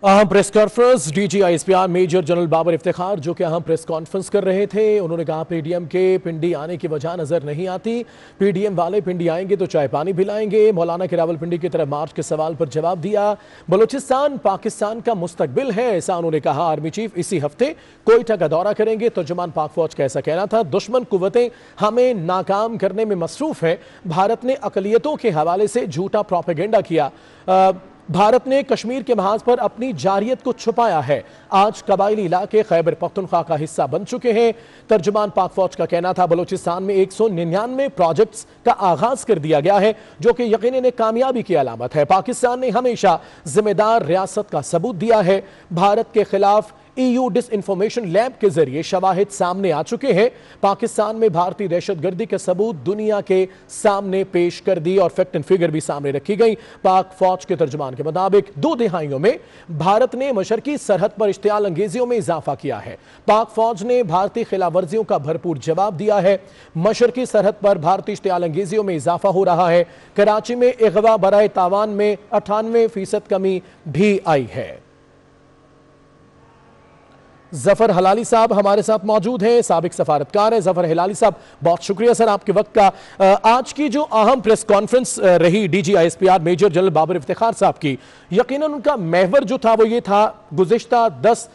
अहम press conference DG ISPR major general Babar Iftikhar जो कि अहम प्रेस कॉन्फ्रेंस कर रहे थे। उन्होंने कहा पीडीएम के पिंडी आने की वजह नजर नहीं आती। पीडीएम वाले पिंडी आएंगे तो चाय पानी पिलाएंगे। मौलाना के रावलपिंडी की तरफ मार्च के सवाल पर जवाब दिया। बलूचिस्तान पाकिस्तान का मुस्तकबिल है, ऐसा उन्होंने कहा। आर्मी चीफ इसी हफ्ते कोयटा का दौरा करेंगे। तर्जुमान पाक फौज का ऐसा कहना था। दुश्मन कुव्वतें हमें नाकाम करने में मसरूफ है। भारत ने अकलियतों के हवाले से झूठा प्रोपेगेंडा किया। भारत ने कश्मीर के महाज पर अपनी जारियत को छुपाया है। आज कबायली इलाके खैबर पख्तूनख्वा का हिस्सा बन चुके हैं। तर्जुमान पाक फौज का कहना था बलूचिस्तान में 199 प्रोजेक्ट्स का आगाज कर दिया गया है, जो कि यकीनन एक कामयाबी की अलामत है। पाकिस्तान ने हमेशा जिम्मेदार रियासत का सबूत दिया है। भारत के खिलाफ ईयू डिसइंफॉर्मेशन लैब के जरिए शवाहिद सामने आ चुके हैं। पाकिस्तान में भारतीय दहशतगर्दी के सबूत दुनिया के सामने पेश कर दी और फैक्ट एंड फिगर भी सामने रखी गई। पाक फौज के तर्जुमान के मुताबिक 2 दिहाइयों में भारत ने मशरकी सरहद पर इश्तियाल अंगेजियों में इजाफा किया है। पाक फौज ने भारतीय खिलाफ वर्जियों का भरपूर जवाब दिया है। मशरकी सरहद पर भारतीय इश्तियाल अंगेजियों में इजाफा हो रहा है। कराची में अगवा बराए तावान में 98% कमी भी आई है। जफर हलाली साहब हमारे साथ मौजूद हैं, साबिक सफारतकार हैं। जफर हलाली साहब, बहुत शुक्रिया सर आपके वक्त का। आज की जो अहम प्रेस कॉन्फ्रेंस रही DG ISPR major general Babar Iftikhar साहब की, यकीनन उनका महवर जो था वो ये था, गुज़िश्ता 10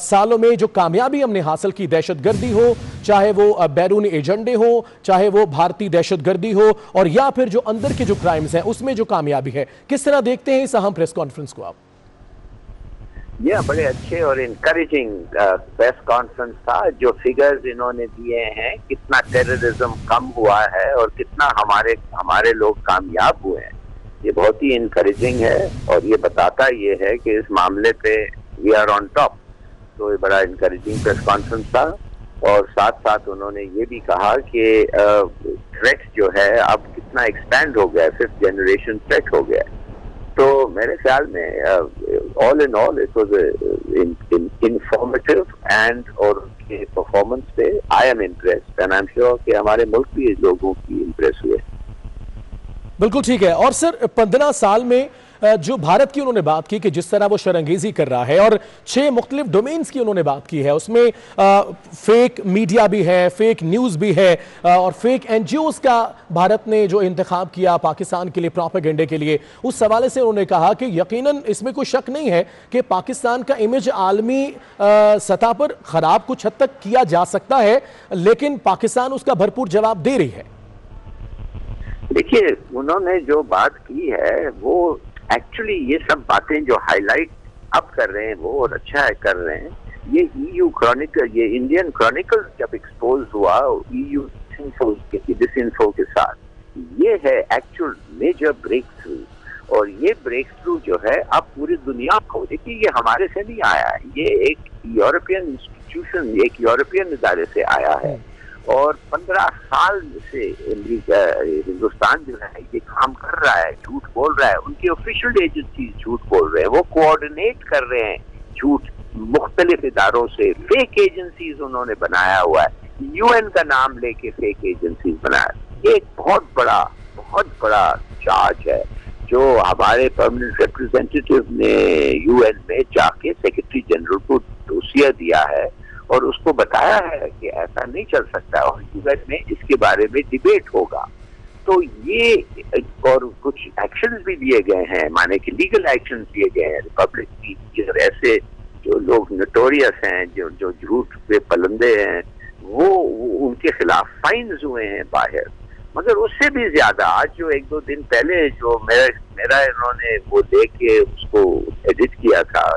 सालों में जो कामयाबी हमने हासिल की, दहशतगर्दी हो, चाहे वो बैरूनी एजेंडे हो, चाहे वो भारतीय दहशतगर्दी हो, और या फिर जो अंदर के जो क्राइम्स हैं उसमें जो कामयाबी है, किस तरह देखते हैं इस अहम प्रेस कॉन्फ्रेंस को आप? यह बड़े अच्छे और इनकरेजिंग प्रेस कॉन्फ्रेंस था। जो फिगर्स इन्होंने दिए हैं, कितना टेररिज्म कम हुआ है और कितना हमारे लोग कामयाब हुए हैं, ये बहुत ही इनकरेजिंग है। और ये बताता ये है कि इस मामले पे वी आर ऑन टॉप। तो ये बड़ा इनकरेजिंग प्रेस कॉन्फ्रेंस था। और साथ साथ उन्होंने ये भी कहा कि थ्रेट जो है अब कितना एक्सपैंड हो गया है, 5th जनरेशन थ्रेट हो गया है। तो मेरे ख्याल में all in all it was informative and और के परफॉर्मेंस पे I am impressed and I am sure कि हमारे मुल्क भी लोगों की इम्प्रेस हुए। बिल्कुल ठीक है। और सर 15 साल में जो भारत की उन्होंने बात की कि जिस तरह वो शरंगेजी कर रहा है, और 6 मुख्तलिफ डोमेन्स की उन्होंने बात की है, उसमें फेक मीडिया भी है, फेक न्यूज़ भी है, और फेक एनजीओज का भारत ने जो इंतखाब किया पाकिस्तान के लिए प्रोपेगेंडे के लिए, उस हवाले से उन्होंने कहा कि यकीनन इसमें कोई शक नहीं है कि पाकिस्तान का इमेज आलमी सतह पर ख़राब कुछ हद तक किया जा सकता है, लेकिन पाकिस्तान उसका भरपूर जवाब दे रही है। देखिए, उन्होंने जो बात की है वो एक्चुअली ये सब बातें जो हाईलाइट अब कर रहे हैं वो और अच्छा है कर रहे हैं। ये ईयू क्रॉनिकल, ये इंडियन क्रॉनिकल जब एक्सपोज हुआ ईयू डिसइंफो के साथ, ये है एक्चुअल मेजर ब्रेक थ्रू। और ये ब्रेक थ्रू जो है अब पूरी दुनिया को, देखिए ये हमारे से नहीं आया है, ये एक यूरोपियन इंस्टीट्यूशन, एक यूरोपियन इदारे से आया है। और 15 साल से हिंदुस्तान जो है ये काम कर रहा है, झूठ बोल रहा है, उनकी ऑफिशियल एजेंसी झूठ बोल रहे हैं, वो कोऑर्डिनेट कर रहे हैं झूठ मुख्तलिफ इदारों से। फेक एजेंसीज उन्होंने बनाया हुआ है, यूएन का नाम लेके फेक एजेंसीज बनाया। ये एक बहुत बड़ा चार्ज है जो हमारे परमानेंट रिप्रेजेंटेटिव ने यूएन में जाके सेक्रेटरी जनरल को दोसिया दिया है और उसको बताया है कि ऐसा नहीं चल सकता और यूएन में इसके बारे में डिबेट होगा। तो ये और कुछ एक्शंस भी लिए गए हैं, माने कि लीगल एक्शंस लिए गए हैं। रिपब्लिक की ऐसे जो लोग नोटोरियस हैं, जो झूठ पे पलंदे हैं, वो उनके खिलाफ फाइन्स हुए हैं बाहर। मगर उससे भी ज्यादा आज जो 1-2 दिन पहले जो मेरा इन्होंने वो लेके उसको एडिट किया था,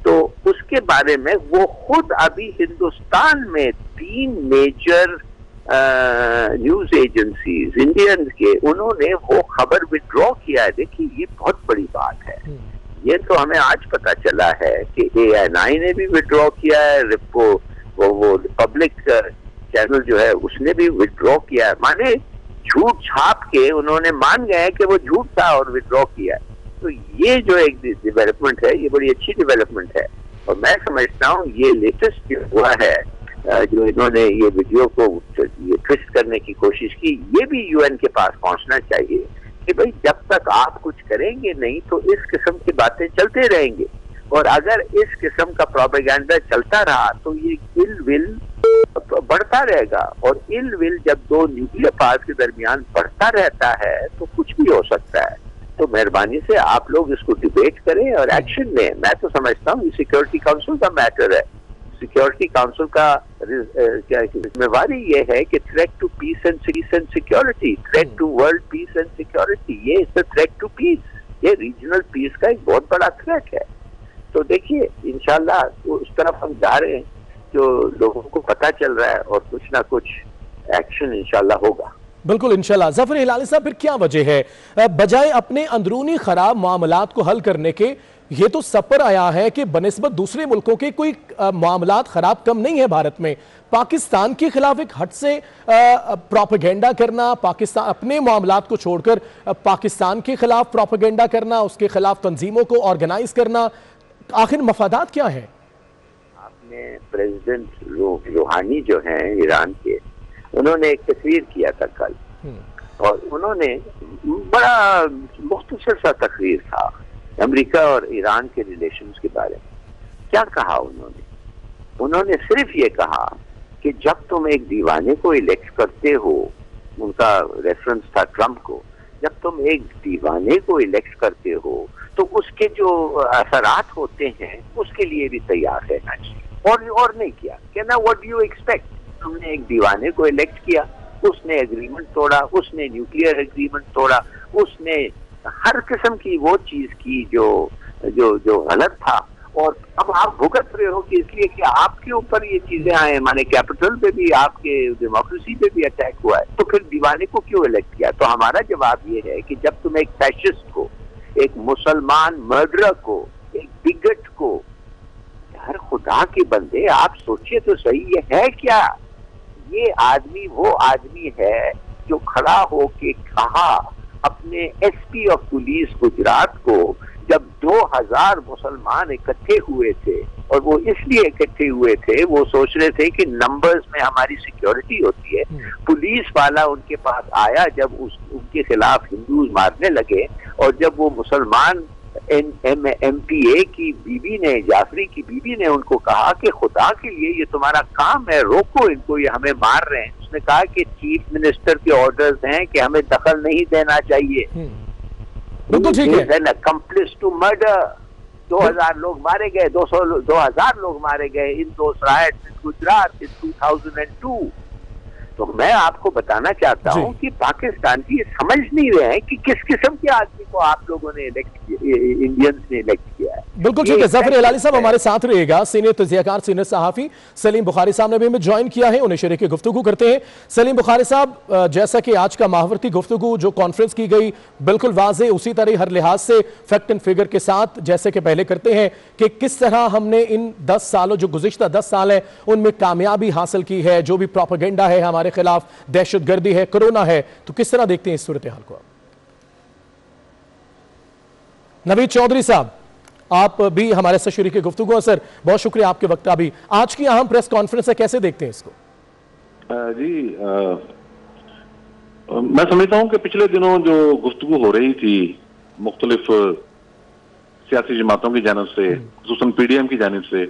तो उसके बारे में वो खुद अभी हिंदुस्तान में 3 मेजर न्यूज एजेंसीज इंडियन के, उन्होंने वो खबर विड्रॉ किया है। देखिए ये बहुत बड़ी बात है। ये तो हमें आज पता चला है कि ANI ने भी विड्रॉ किया है, वो रिपब्लिक चैनल जो है उसने भी विड्रॉ किया है। माने झूठ छाप के उन्होंने मान गए कि वो झूठ था और विड्रॉ किया है। तो ये जो एक डेवलपमेंट है, ये बड़ी अच्छी डेवलपमेंट है। और मैं समझता हूँ ये लेटेस्ट जो हुआ है, जो इन्होंने ये वीडियो को ये ट्विस्ट करने की कोशिश की, ये भी यूएन के पास पहुंचना चाहिए कि भाई जब तक आप कुछ करेंगे नहीं तो इस किस्म की बातें चलते रहेंगे। और अगर इस किस्म का प्रोपेगेंडा चलता रहा तो ये इल विल बढ़ता रहेगा, और इल विल जब दो न्यूक्लियर पावर्स के दरमियान बढ़ता रहता है तो कुछ भी हो सकता है। तो मेहरबानी से आप लोग इसको डिबेट करें और एक्शन लें। मैं तो समझता हूँ ये सिक्योरिटी काउंसिल का मैटर है। सिक्योरिटी काउंसिल का जिम्मेवारी ये है कि threat to peace and security, threat to world peace and security, ये is the threat to peace, ये रीजनल पीस का एक बहुत बड़ा थ्रेट है। तो देखिए इंशाल्लाह उस तरफ हम जा रहे हैं जो लोगों को पता चल रहा है, और कुछ ना कुछ एक्शन इंशाल्लाह होगा। बिल्कुल इंशाल्लाह। जफर हिलाली साहब, फिर क्या वजह है बजाय अपने अंदरूनी खराब मामलात को हल करने के, ये तो सब पर आया है कि बनिस्बत दूसरे मुल्कों के कोई मामलात खराब कम नहीं है भारत में, पाकिस्तान के खिलाफ एक हट से प्रोपेगेंडा करना, पाकिस्तान अपने मामलात को छोड़कर पाकिस्तान के खिलाफ प्रोपेगेंडा करना, उसके खिलाफ तंजीमों को ऑर्गेनाइज करना, आखिर मफादात क्या है? आपने प्रेसिडेंट रूहानी जो हैं ईरान के, उन्होंने एक तकरीर किया था कल, और उन्होंने बड़ा मुख्तसर सा तकरीर था अमेरिका और ईरान के रिलेशंस के बारे में। क्या कहा उन्होंने? उन्होंने सिर्फ ये कहा कि जब तुम एक दीवाने को इलेक्ट करते हो, उनका रेफरेंस था ट्रंप को, जब तुम एक दीवाने को इलेक्ट करते हो तो उसके जो असरात होते हैं उसके लिए भी तैयार रहना चाहिए। और नहीं किया, कहना व्हाट डू यू एक्सपेक्ट, तुमने एक दीवाने को इलेक्ट किया, उसने एग्रीमेंट तोड़ा, उसने न्यूक्लियर एग्रीमेंट तोड़ा, उसने हर किस्म की वो चीज की जो जो जो गलत था, और अब आप भुगत रहे हो कि इसलिए कि आपके ऊपर ये चीजें आए, माने कैपिटल पे भी, आपके डेमोक्रेसी पे भी अटैक हुआ है, तो फिर दीवाने को क्यों इलेक्ट किया? तो हमारा जवाब ये है कि जब तुम एक फैशिस्ट को, एक मुसलमान मर्डरर को, एक बिगट को, हर खुदा के बंदे आप सोचिए तो सही, ये है क्या? ये आदमी वो आदमी है जो खड़ा होके कहा अपने एसपी ऑफ पुलिस गुजरात को, जब 2000 मुसलमान इकट्ठे हुए थे, और वो इसलिए इकट्ठे हुए थे, वो सोच रहे थे कि नंबर्स में हमारी सिक्योरिटी होती है। पुलिस वाला उनके पास आया जब उनके खिलाफ हिंदूज मारने लगे, और जब वो मुसलमान MPA की बीवी ने, जाफरी की बीवी ने उनको कहा कि खुदा के लिए ये तुम्हारा काम है, रोको इनको, ये हमें मार रहे हैं। उसने कहा कि चीफ मिनिस्टर के ऑर्डर्स हैं कि हमें दखल नहीं देना चाहिए। बिल्कुल ठीक है। अकम्प्लिस टू मर्डर, 2000 लोग मारे गए, 2000 लोग मारे गए इन दो राइट्स इन गुजरात इन 2002। तो मैं आपको बताना चाहता हूं कि पाकिस्तान की समझ नहीं रहे हैं कि किस किस्म के आदमी को आप लोगों ने इलेक्ट किया, इंडियंस ने इलेक्ट किया है। बिल्कुल ठीक है। जफर हिलाली साहब हमारे साथ रहेगा, सीनियर तजियाकार, सीनियर सहाफी सलीम बुखारी साहब ने भी हमें ज्वाइन किया है, उन्हें शरीक गुफ्तगू करते हैं। सलीम बुखारी साहब, जैसा कि आज का माहवरती गुफ्तगू जो कॉन्फ्रेंस की गई बिल्कुल वाजे, उसी तरह हर लिहाज से फैक्ट एंड फिगर के साथ जैसे कि पहले करते हैं कि किस तरह हमने इन 10 सालों, जो गुज़िश्ता 10 साल है, उनमें कामयाबी हासिल की है, जो भी प्रोपेगेंडा है हमारे खिलाफ, दहशतगर्दी है, कोरोना है, तो किस तरह देखते हैं इस सूरत हाल को? नवीद चौधरी साहब, आप भी हमारे साथ शरीक गुफ्तगू। सर बहुत शुक्रिया आपके वक्त का भी। आज की अहम प्रेस कॉन्फ्रेंस है, कैसे देखते हैं इसको? मैं समझता हूं कि पिछले दिनों जो गुफ्तगू हो रही थी मुख्तलिफ सियासी जमातों की जानिब से, खुसूसन PDM की जानिब से,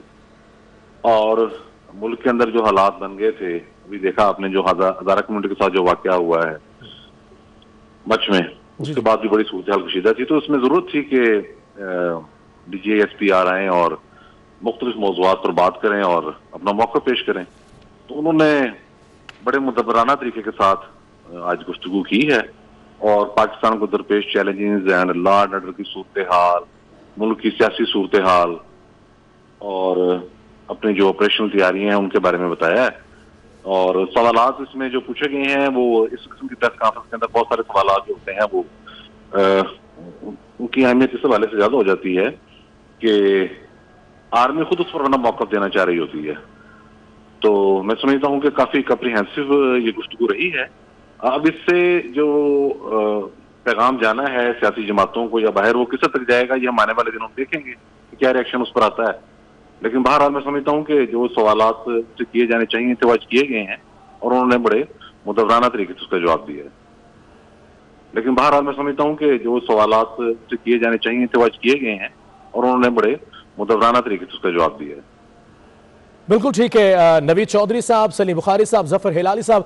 और मुल्क के अंदर जो हालात बन गए थे, अभी देखा आपने जो हजारा कम्युनिटी के साथ जो वाकया हुआ है मच में, उसके बाद भी बड़ी सूरत हाल कशीदा थी। तो उसमें जरूरत थी कि DGI SPR आए और मुख्तलिफ मौज़ूआत पर बात करें और अपना मौक़िफ़ पेश करें। तो उन्होंने बड़े मुदब्बराना तरीके के साथ आज गुफ्तगू की है, और पाकिस्तान को दरपेश challenges and law and order की सूरत हाल, मुल्क की सियासी सूरत हाल, और अपनी जो ऑपरेशनल तैयारियां हैं उनके बारे में बताया है। और सवालात इसमें जो पूछे गए हैं, वो इस किस्म की प्रेस कॉन्फ्रेंस के अंदर बहुत सारे सवालात जो होते हैं वो उनकी अहमियत इस हवाले से ज्यादा हो जाती है कि आर्मी खुद उस पर अपना मौक़िफ़ देना चाह रही होती है। तो मैं समझता हूँ कि काफी कॉम्प्रिहेंसिव ये गुफ्तगू रही है। अब इससे जो पैगाम जाना है सियासी जमातों को या बाहर, वो किस हद तक जाएगा ये हम आने वाले दिनों में देखेंगे कि क्या रिएक्शन उस पर आता है। लेकिन बहरहाल मैं समझता हूँ कि जो सवालात से किए जाने चाहिए थे वो आज किए गए हैं, और उन्होंने बड़े मुदव्वराना तरीके से उसका जवाब दिया है। लेकिन बहरहाल मैं समझता हूँ कि जो सवालात से किए जाने चाहिए थे वो आज किए गए हैं, और उन्होंने बड़े मुदवराना तरीके से उसका जवाब दिया है। बिल्कुल ठीक है। नवीद चौधरी साहब, सलीम बुखारी साहब, जफर हिलाली साहब,